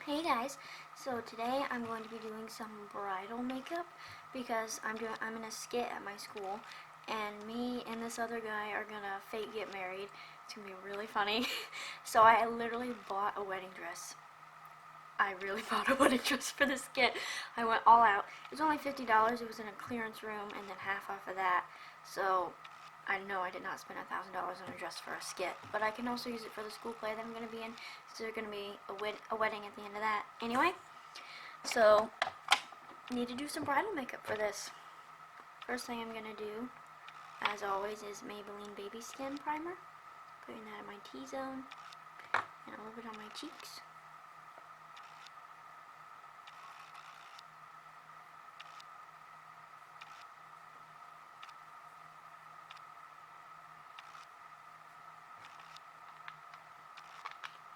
Hey guys, so today I'm going to be doing some bridal makeup because I'm in a skit at my school, and me and this other guy are gonna fake get married. It's gonna be really funny. So I literally bought a wedding dress. I really bought a wedding dress for this skit. I went all out. It was only $50. It was in a clearance room and then half off of that. So I know I did not spend $1,000 on a dress for a skit, but I can also use it for the school play that I'm going to be in. So there's going to be a wedding at the end of that. Anyway, so need to do some bridal makeup for this. First thing I'm going to do, as always, is Maybelline Baby Skin Primer. Putting that in my T-zone and a little bit on my cheeks.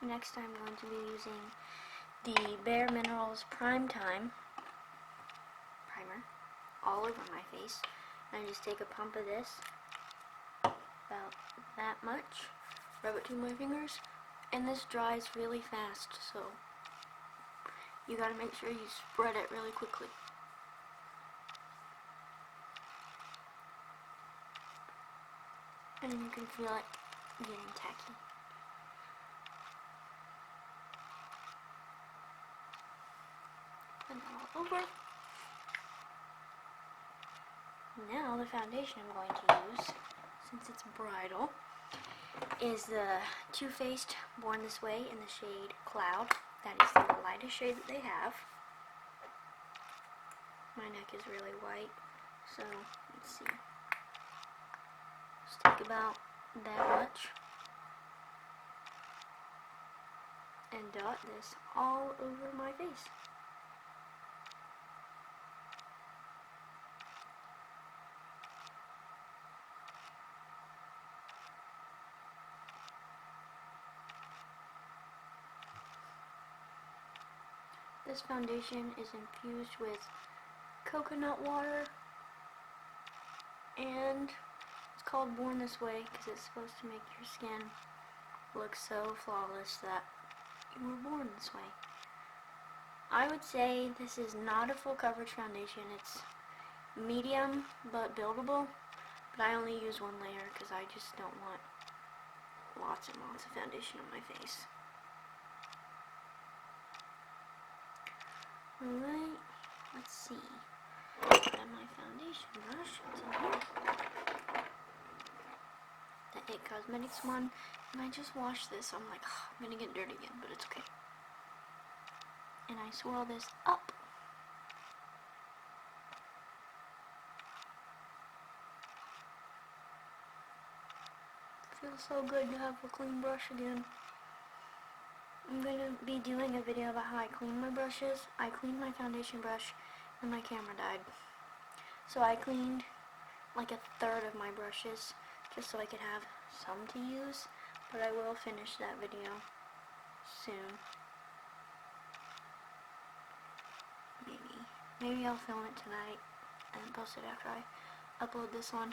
Next, I'm going to be using the Bare Minerals Prime Time primer all over my face. And I just take a pump of this, about that much, rub it through my fingers, and this dries really fast, so you gotta make sure you spread it really quickly. And you can feel it getting tacky. Put that all over. Now the foundation I'm going to use, since it's bridal, is the Too Faced Born This Way in the shade Cloud. That is the lightest shade that they have. My neck is really white, so let's see. Just take about that much and dot this all over my face. This foundation is infused with coconut water, and it's called Born This Way because it's supposed to make your skin look so flawless that you were born this way. I would say this is not a full coverage foundation. It's medium but buildable, but I only use one layer because I just don't want lots and lots of foundation on my face. Alright, let's see. Got my foundation brush. It's in here. The It Cosmetics one. And I just washed this, so I'm like, oh, I'm gonna get dirty again, but it's okay. And I swirl this up. Feels so good to have a clean brush again. I'm going to be doing a video about how I clean my brushes. I cleaned my foundation brush and my camera died. So I cleaned like a third of my brushes just so I could have some to use. But I will finish that video soon. Maybe I'll film it tonight and then post it after I upload this one.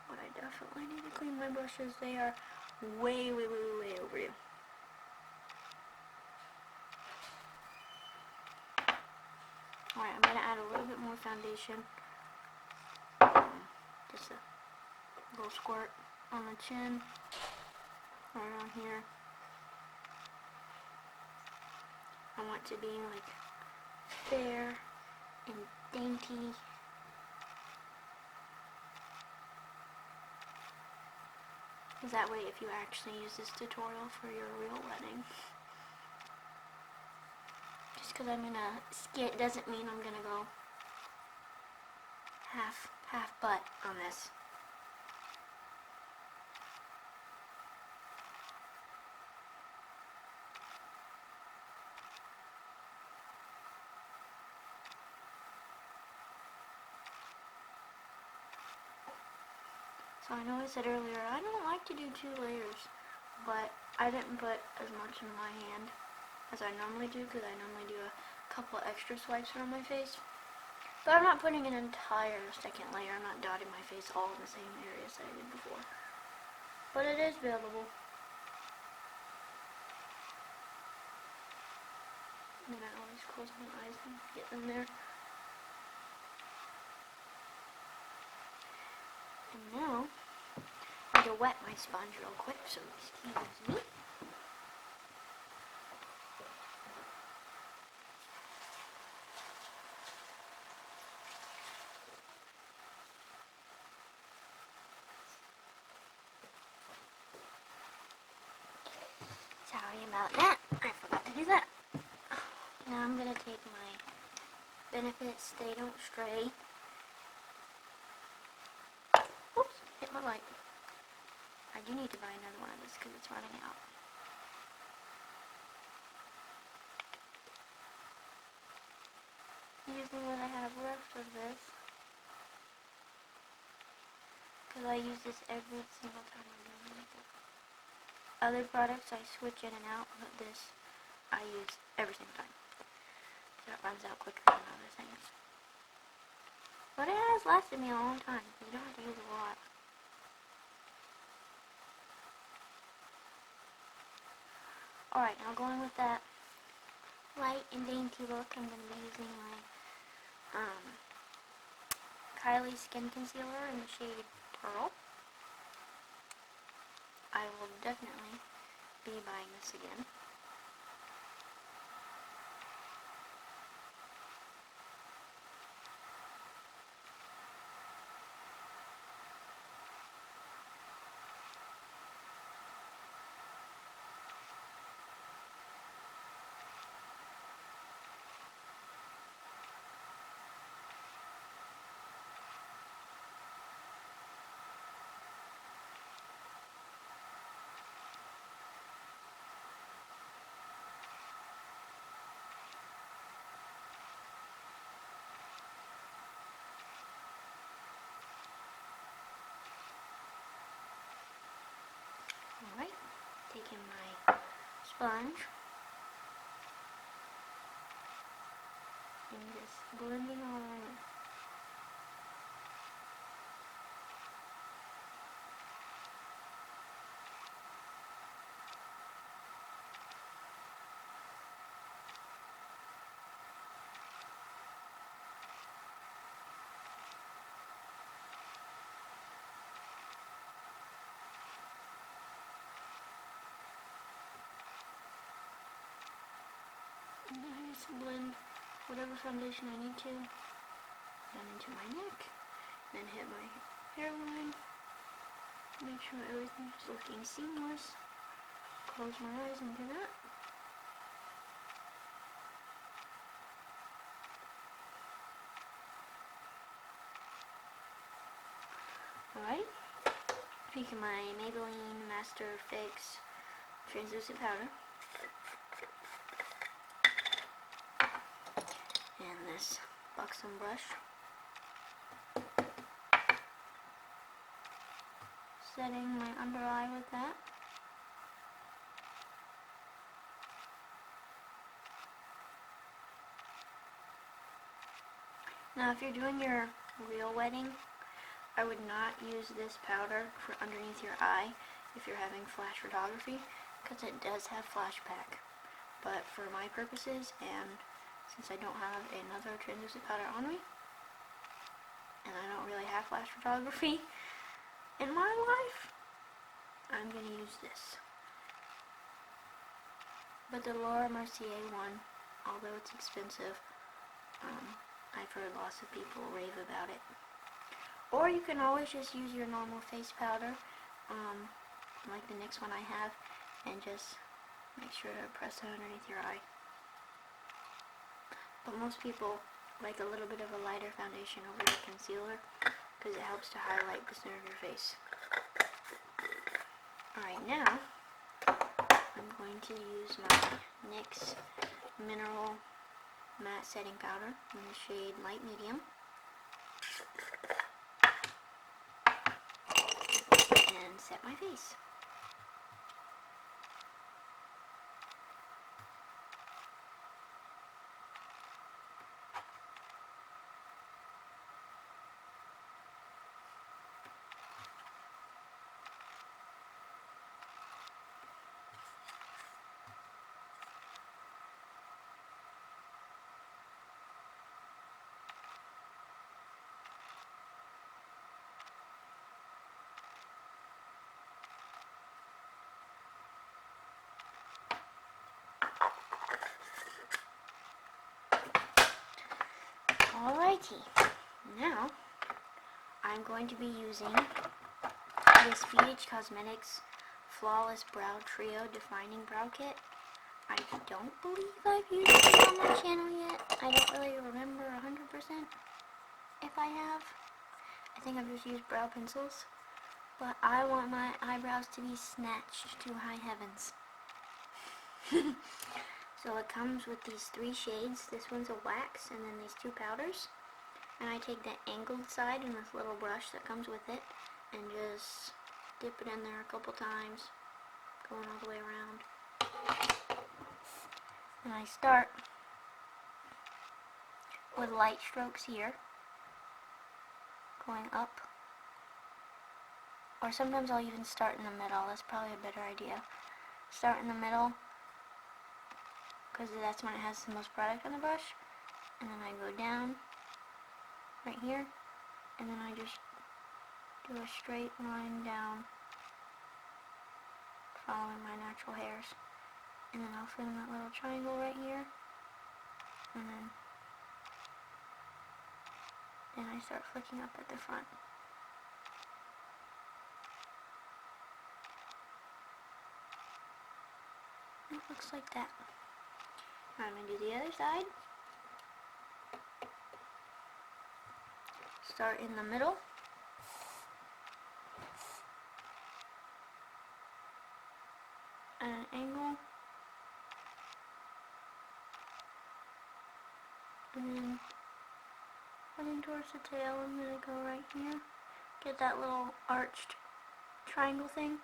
But I definitely need to clean my brushes. They are way overdue. Alright, I'm going to add a little bit more foundation. Just a little squirt on the chin, right on here. I want to be like fair and dainty. Because that way, if you actually use this tutorial for your real wedding, just because I'm in a skit doesn't mean I'm gonna go half butt on this. So I know I said earlier, I don't like to do 2 layers, but I didn't put as much in my hand as I normally do, because I normally do a couple extra swipes around my face. But I'm not putting an entire second layer. I'm not dotting my face all in the same areas that I did before. but it is available. And then I always close my eyes and get them there. And now, I'm going to wet my sponge real quick, so excuse me. Sorry about that. I forgot to do that. Now I'm going to take my Benefits They Don't Stray. Oops, hit my light. I do need to buy another one of this because it's running out. Using what I have left of this, because I use this every single time I'm doing makeup. Other products I switch in and out, but this I use every single time. So it runs out quicker than other things. But it has lasted me a long time. You don't have to use a lot. Alright, now going with that light and dainty look, I'm going to be using my Kylie Skin Concealer in the shade Pearl. I will definitely be buying this again. Alright, taking my sponge and just blending all over. And then I just blend whatever foundation I need to, then into my neck, then hit my hairline, make sure everything's looking seamless, close my eyes and do that. Alright, taking my Maybelline Master Fix translucent powder. And this buxom brush. Setting my under eye with that. Now if you're doing your real wedding, I would not use this powder for underneath your eye if you're having flash photography, because it does have flashback. But for my purposes, and since I don't have another translucent powder on me, and I don't really have flash photography in my life, I'm going to use this. But the Laura Mercier one, although it's expensive, I've heard lots of people rave about it. Or you can always just use your normal face powder, like the next one I have, and just make sure to press it underneath your eye. But most people like a little bit of a lighter foundation over the concealer because it helps to highlight the center of your face. Alright, now I'm going to use my NYX Mineral Matte Setting Powder in the shade Light Medium. And set my face. Alrighty, now I'm going to be using this BH Cosmetics Flawless Brow Trio Defining Brow Kit. I don't believe I've used it on my channel yet. I don't really remember 100% if I have. I think I've just used brow pencils. But I want my eyebrows to be snatched to high heavens. So it comes with these 3 shades. This one's a wax and then these 2 powders. And I take the angled side and this little brush that comes with it and just dip it in there a couple times, going all the way around. And I start with light strokes here, going up. Or sometimes I'll even start in the middle. That's probably a better idea. Start in the middle, because that's when it has the most product on the brush. And then I go down right here, and then I just do a straight line down, following my natural hairs. And then I'll fill in that little triangle right here, and then I start flicking up at the front. It looks like that. I'm going to do the other side. Start in the middle. At an angle. And then heading towards the tail, I'm going to go right here. Get that little arched triangle thing.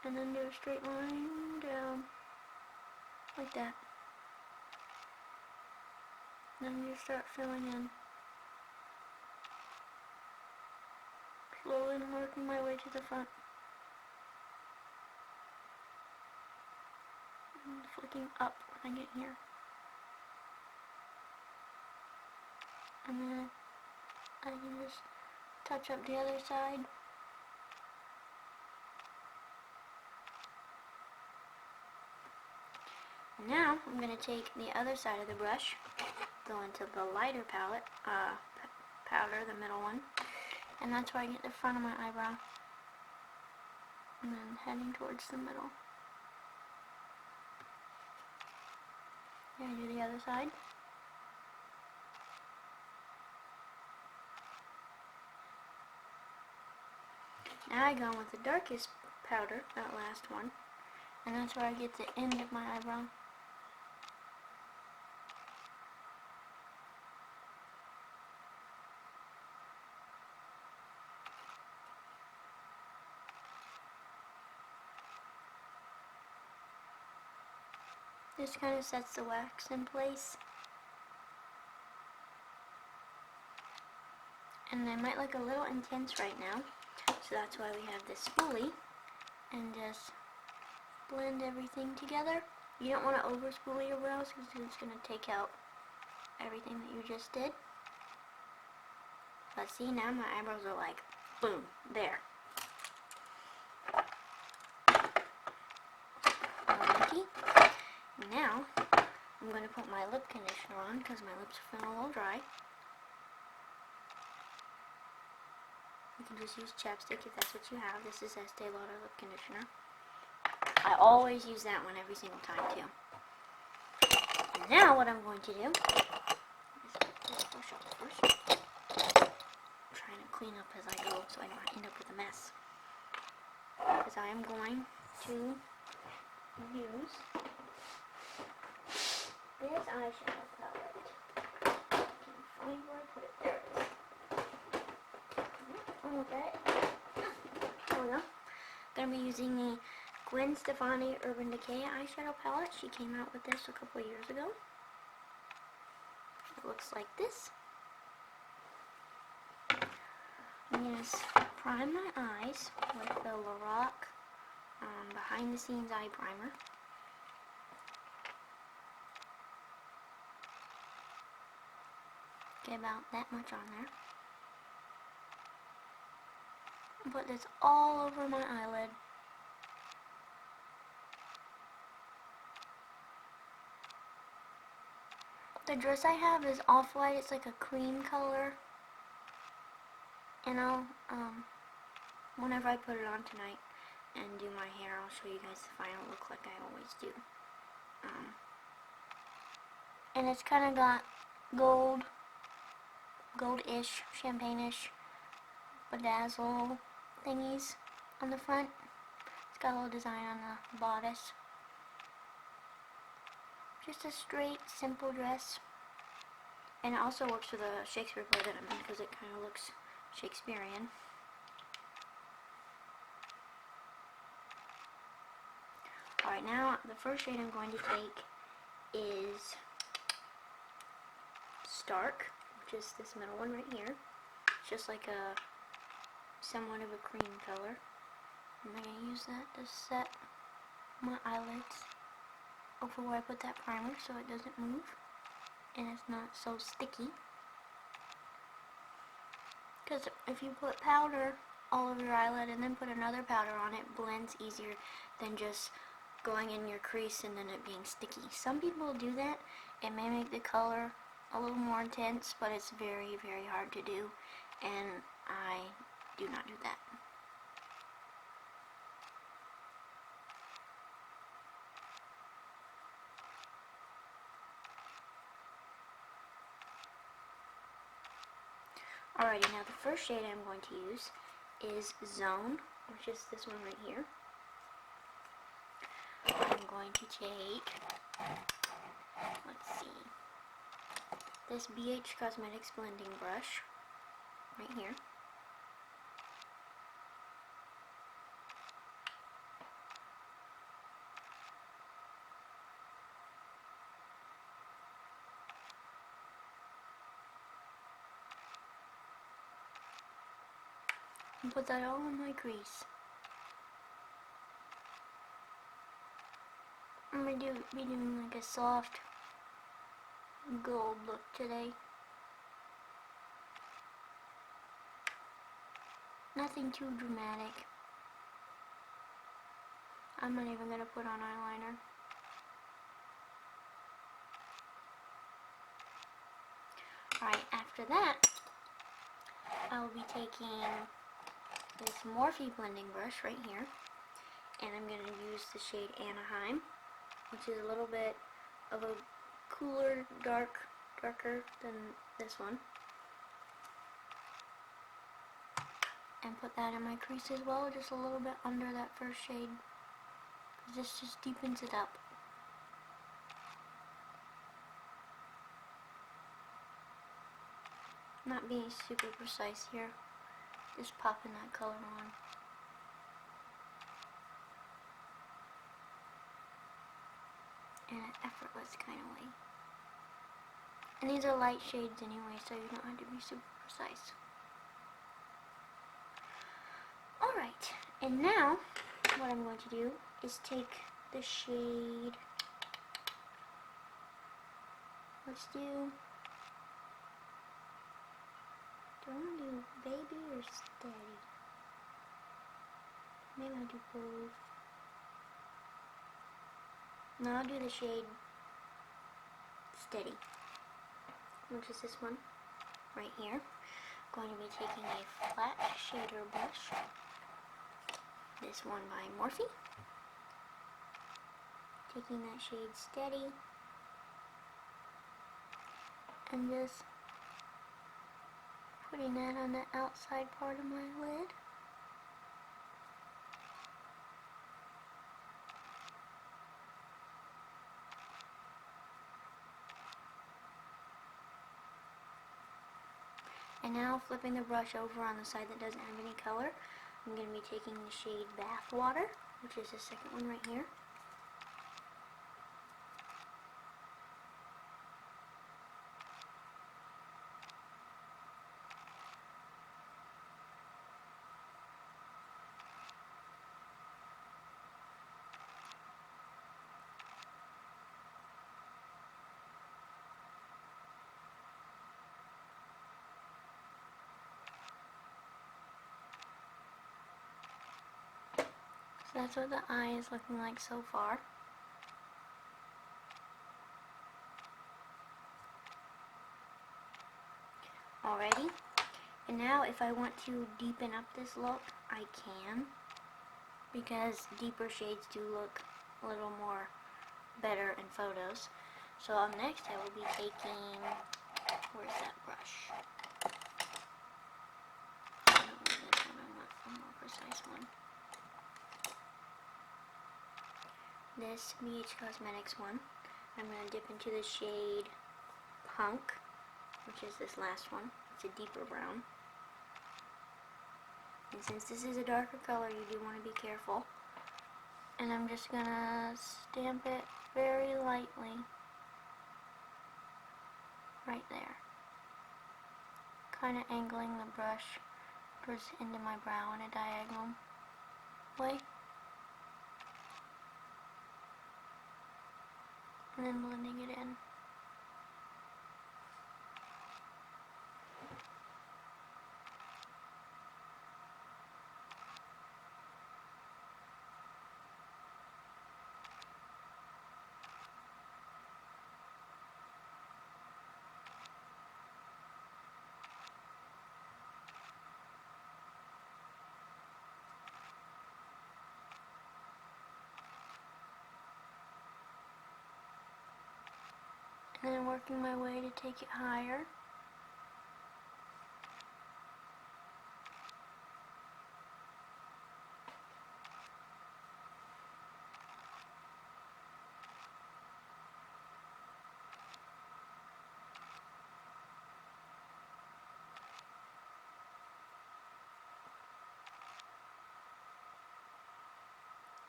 And then do a straight line down. Like that. Then you start filling in. Slowly working my way to the front. And flicking up when I get here. And then I can just touch up the other side. Now I'm going to take the other side of the brush, go into the lighter palette, powder, the middle one, and that's where I get the front of my eyebrow, and then heading towards the middle. Then I do the other side. Now I go in with the darkest powder, that last one, and that's where I get the end of my eyebrow. This kind of sets the wax in place. And they might look a little intense right now, so that's why we have this spoolie, and just blend everything together. You don't want to over spoolie your brows because it's going to take out everything that you just did. But see, now my eyebrows are like, boom, there. Alrighty. Now, I'm going to put my lip conditioner on because my lips are feeling a little dry. You can just use chapstick if that's what you have. This is Estee Lauder lip conditioner. I always use that one every single time too. And now what I'm going to do is get this brush off first. I'm trying to clean up as I go so I don't end up with a mess. Because I am going to use this eyeshadow palette. I can find where I put it. There it is. Okay. There we go. Gonna be using the Gwen Stefani Urban Decay eyeshadow palette. She came out with this a couple of years ago. It looks like this. I'm gonna prime my eyes with the Lorac Behind the Scenes Eye Primer. Get about that much on there. Put this all over my eyelid. The dress I have is off-white. It's like a cream color. And whenever I put it on tonight and do my hair, I'll show you guys the final look like I always do. And it's kind of got goldish, champagne-ish, bedazzle thingies on the front. It's got a little design on the bodice. Just a straight, simple dress. And it also works for the Shakespeare play that I'm in because it kind of looks Shakespearean. Alright, now the first shade I'm going to take is Stark, which is this middle one right here. It's just like a somewhat of a cream color. I'm going to use that to set my eyelids over where I put that primer so it doesn't move and it's not so sticky. Because if you put powder all over your eyelid and then put another powder on it, blends easier than just going in your crease and then it being sticky. Some people do that. It may make the color a little more intense, but it's very, very hard to do, and I do not do that. Alrighty, now the first shade I'm going to use is Zone, which is this one right here. I'm going to take, let's see, this BH Cosmetics blending brush right here. And put that all in my crease. I'm going to be doing like a soft gold look today. Nothing too dramatic. I'm not even going to put on eyeliner. Alright, after that, I'll be taking this Morphe blending brush right here, and I'm going to use the shade Anaheim, which is a little bit of a cooler, darker than this one. And put that in my crease as well, just a little bit under that first shade. This just deepens it up. Not being super precise here, just popping that color on. In an effortless kind of way. And these are light shades anyway, so you don't have to be super precise. Alright, and now what I'm going to do is take the shade, let's do I want to do baby or steady? Maybe I'll do both. No, I'll do the shade Steady, which is this one right here. Going to be taking a flat shader brush, this one by Morphe, taking that shade Steady, and just putting that on the outside part of my lid. And now flipping the brush over on the side that doesn't have any color, I'm going to be taking the shade Bathwater, which is the second one right here. So that's what the eye is looking like so far. And now if I want to deepen up this look, I can, because deeper shades do look a little more better in photos. So next I will be taking, where's that brush? I don't want this one, I want a more precise one. This BH Cosmetics one. I'm going to dip into the shade Punk, which is this last one. It's a deeper brown. And since this is a darker color, you do want to be careful. And I'm just going to stamp it very lightly right there. Kind of angling the brush towards the end of my brow in a diagonal way. And then blending it in. And then working my way to take it higher.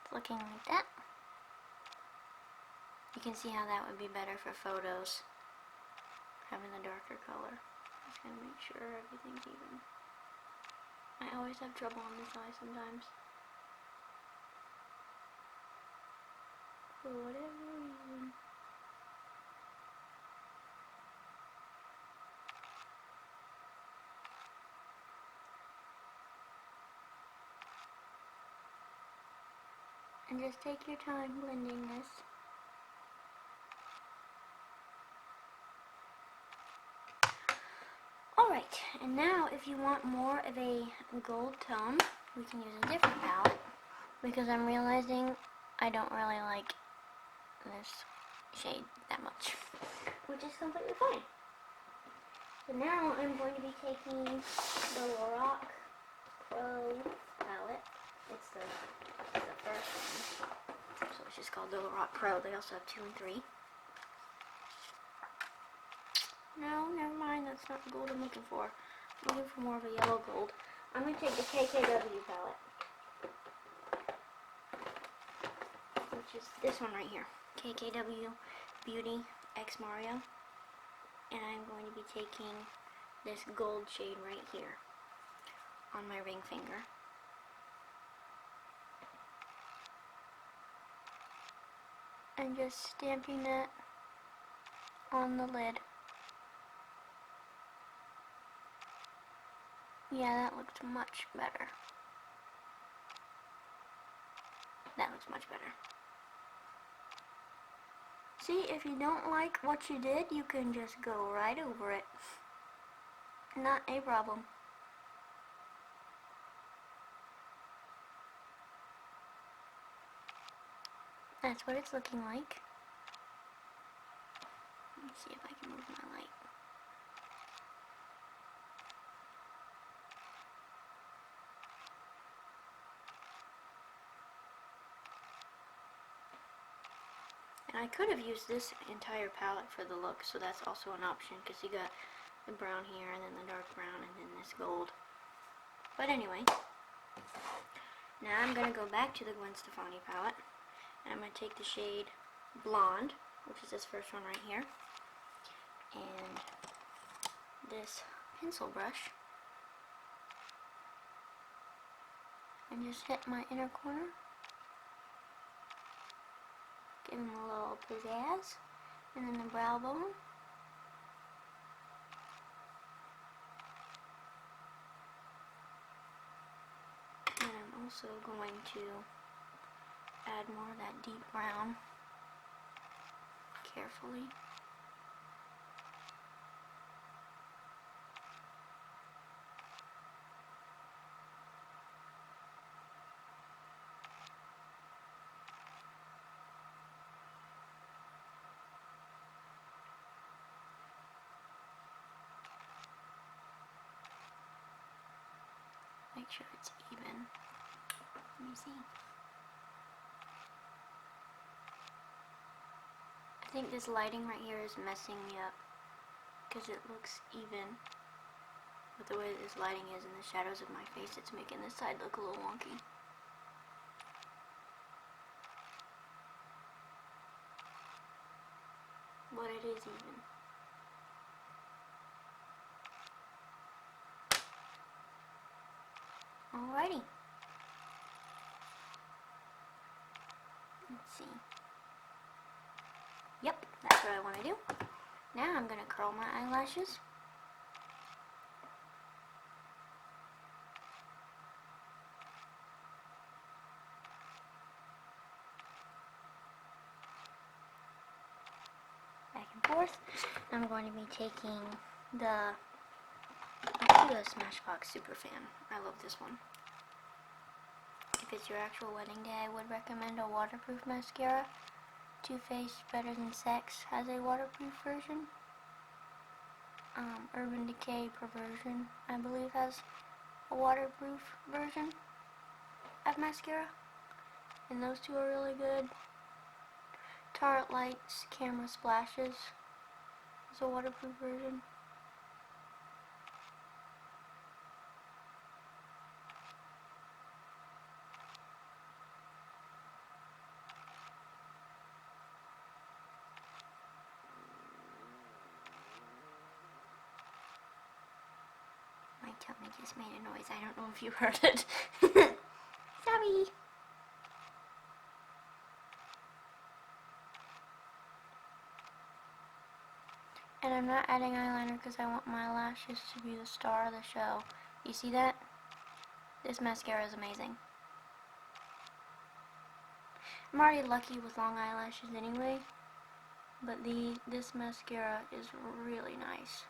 It's looking like that. You can see how that would be better for photos, having the darker color. Just gonna make sure everything's even. I always have trouble on this eye sometimes, for whatever reason. And just take your time blending this. Alright, and now if you want more of a gold tone, we can use a different palette, because I'm realizing I don't really like this shade that much, which is completely fine. So now I'm going to be taking the Lorac Pro palette. It's the first one, so it's just called the Lorac Pro. They also have 2 and 3. No, never mind, that's not the gold I'm looking for. I'm looking for more of a yellow gold. I'm going to take the KKW palette, which is this one right here. KKW Beauty X Mario. And I'm going to be taking this gold shade right here on my ring finger. And just stamping it on the lid. Yeah, that looks much better. That looks much better. See, if you don't like what you did, you can just go right over it. Not a problem. That's what it's looking like. Let's see if I can move my light. And I could have used this entire palette for the look, so that's also an option, because you got the brown here, and then the dark brown, and then this gold. But anyway, now I'm going to go back to the Gwen Stefani palette, and I'm going to take the shade Blonde, which is this first one right here, and this pencil brush, and just hit my inner corner. Give him a little pizzazz, and then the brow bone. And I'm also going to add more of that deep brown carefully. make sure it's even. Let me see. I think this lighting right here is messing me up because it looks even with the way this lighting is in the shadows of my face. It's making this side look a little wonky. But it is even. Alrighty. Let's see. Yep, that's what I want to do. Now I'm going to curl my eyelashes. Back and forth. I'm going to be taking the Smashbox Superfan. I love this one. If it's your actual wedding day, I would recommend a waterproof mascara. Too Faced Better Than Sex has a waterproof version. Urban Decay Perversion, I believe, has a waterproof version of mascara. And those two are really good. Tarte Lights Camera Splashes is a waterproof version. My tummy just made a noise. I don't know if you heard it. Sorry. And I'm not adding eyeliner because I want my lashes to be the star of the show. You see that? This mascara is amazing. I'm already lucky with long eyelashes anyway, but this mascara is really nice.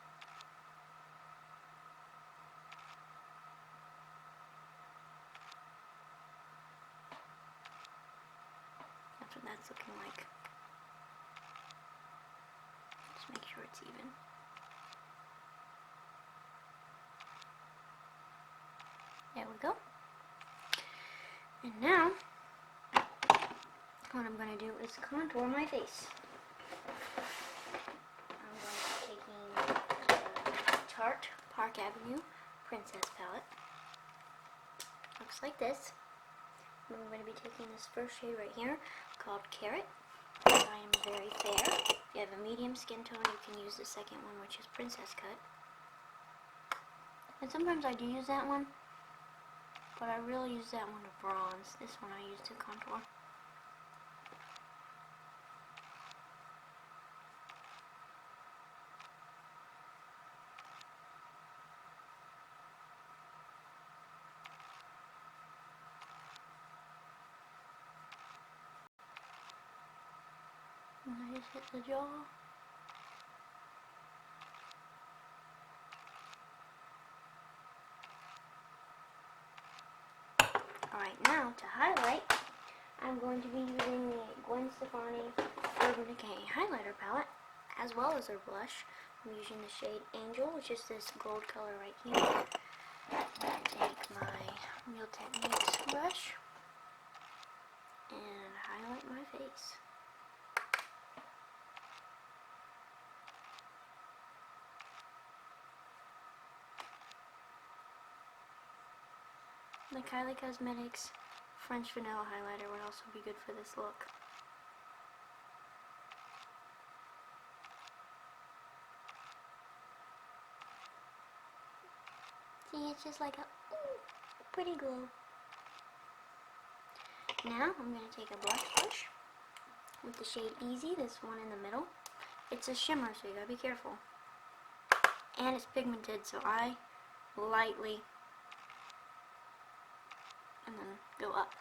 That's what that's looking like. Just make sure it's even. There we go. And now, what I'm going to do is contour my face. I'm going to be taking the Tarte Park Avenue Princess palette. Looks like this. I'm going to be taking this first shade right here called Carrot. I am very fair. If you have a medium skin tone, you can use the second one, which is Princess Cut. And sometimes I do use that one, but I really use that one to bronze. This one I use to contour. And I just hit the jaw. Alright, now to highlight, I'm going to be using the Gwen Stefani Urban Decay highlighter palette, as well as her blush. I'm using the shade Angel, which is this gold color right here. I'm going to take my Real Techniques brush and highlight my face. The Kylie Cosmetics French Vanilla Highlighter would also be good for this look. See, it's just like a pretty glow. Now I'm going to take a blush brush with the shade Easy, this one in the middle. It's a shimmer, so you gotta be careful. And it's pigmented, so I lightly and then go up,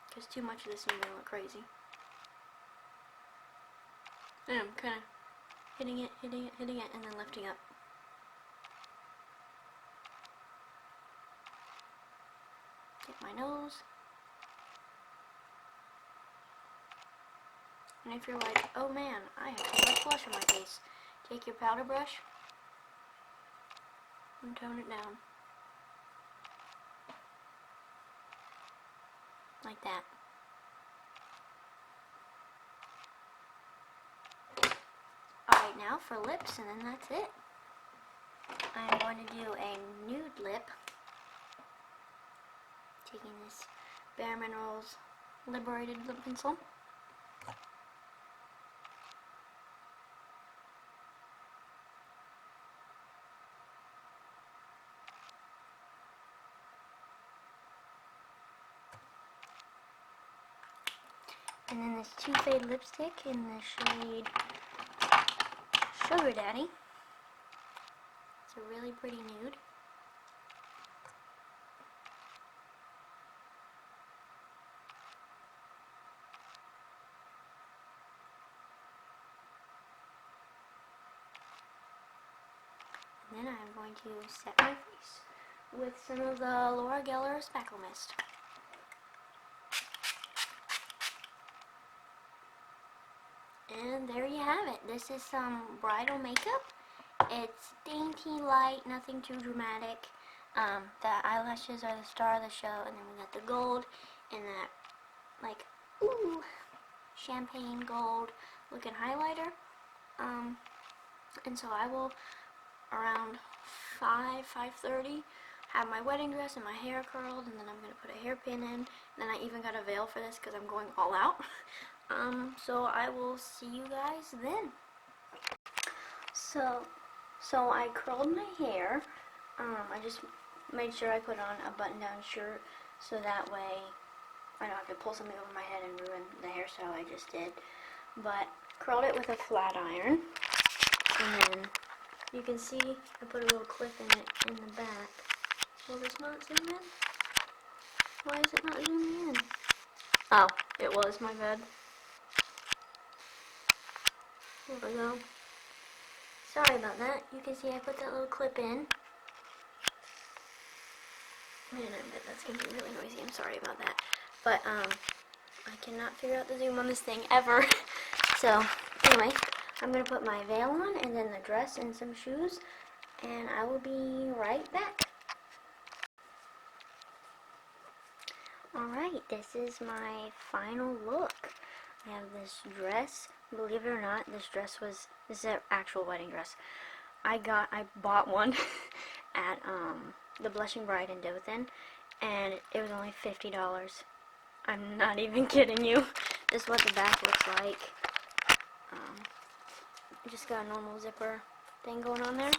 because too much of this is going to look crazy. And I'm kind of hitting it, and then lifting up. Take my nose. And if you're like, oh man, I have too much blush on my face, take your powder brush and tone it down. like that. Alright, now for lips, and then that's it. I'm going to do a nude lip, taking this Bare Minerals Liberated Lip Pencil. And then this Too Faced lipstick in the shade Sugar Daddy. It's a really pretty nude. And then I'm going to set my face with some of the Laura Geller Spackle Mist. And there you have it. This is some bridal makeup. It's dainty, light, nothing too dramatic. The eyelashes are the star of the show, and then we got the gold and that, like, ooh, champagne gold looking highlighter. And so I will, around 5:30, have my wedding dress and my hair curled, and then I'm going to put a hairpin in. And then I even got a veil for this because I'm going all out. So I will see you guys then. So I curled my hair. I just made sure I put on a button-down shirt so that way I don't have to pull something over my head and ruin the hairstyle I just did. But curled it with a flat iron, and then you can see I put a little clip in it in the back. Will this not zoom in? Why is it not zooming in? Oh, it was, my bad. There we go. Sorry about that. You can see I put that little clip in. Man, I bet that's going to be really noisy. I'm sorry about that. But, I cannot figure out the zoom on this thing ever. So, anyway, I'm going to put my veil on, and then the dress and some shoes, and I will be right back. Alright, this is my final look. I have this dress. Believe it or not, this is an actual wedding dress. I bought one at the Blushing Bride in Dothan, and it was only $50. I'm not even kidding you. This is what the back looks like. Just got a normal zipper thing going on there,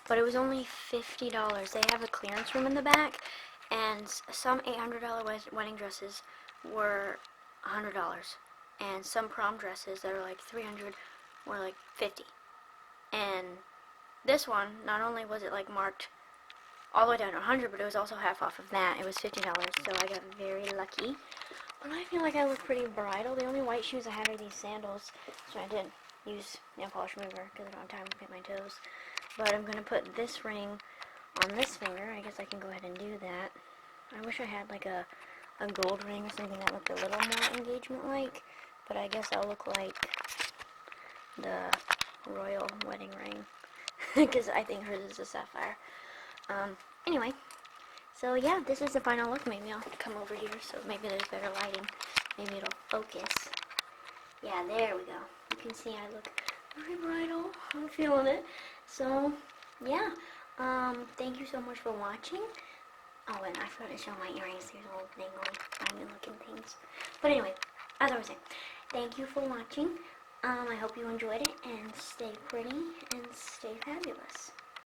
but it was only $50. They have a clearance room in the back, and some $800 wedding dresses were $100. And some prom dresses that are like $300 were like $50. And this one, not only was it like marked all the way down to $100, but it was also half off of that. It was $50, so I got very lucky. But I feel like I look pretty bridal. The only white shoes I had are these sandals, so I didn't use nail polish remover because I don't have time to paint my toes. But I'm going to put this ring on this finger. I guess I can go ahead and do that. I wish I had like a gold ring or something that looked a little more engagement-like. But I guess I'll look like the royal wedding ring, because I think hers is a sapphire. Anyway, so yeah, this is the final look. Maybe I'll come over here so maybe there's better lighting. Maybe it'll focus. Yeah, there we go. You can see I look very bridal. I'm feeling it. So, yeah, thank you so much for watching. Oh, and I forgot to show my earrings. There's a little dangly, diamond-looking things. But anyway, as I was saying, thank you for watching. I hope you enjoyed it, and stay pretty and stay fabulous.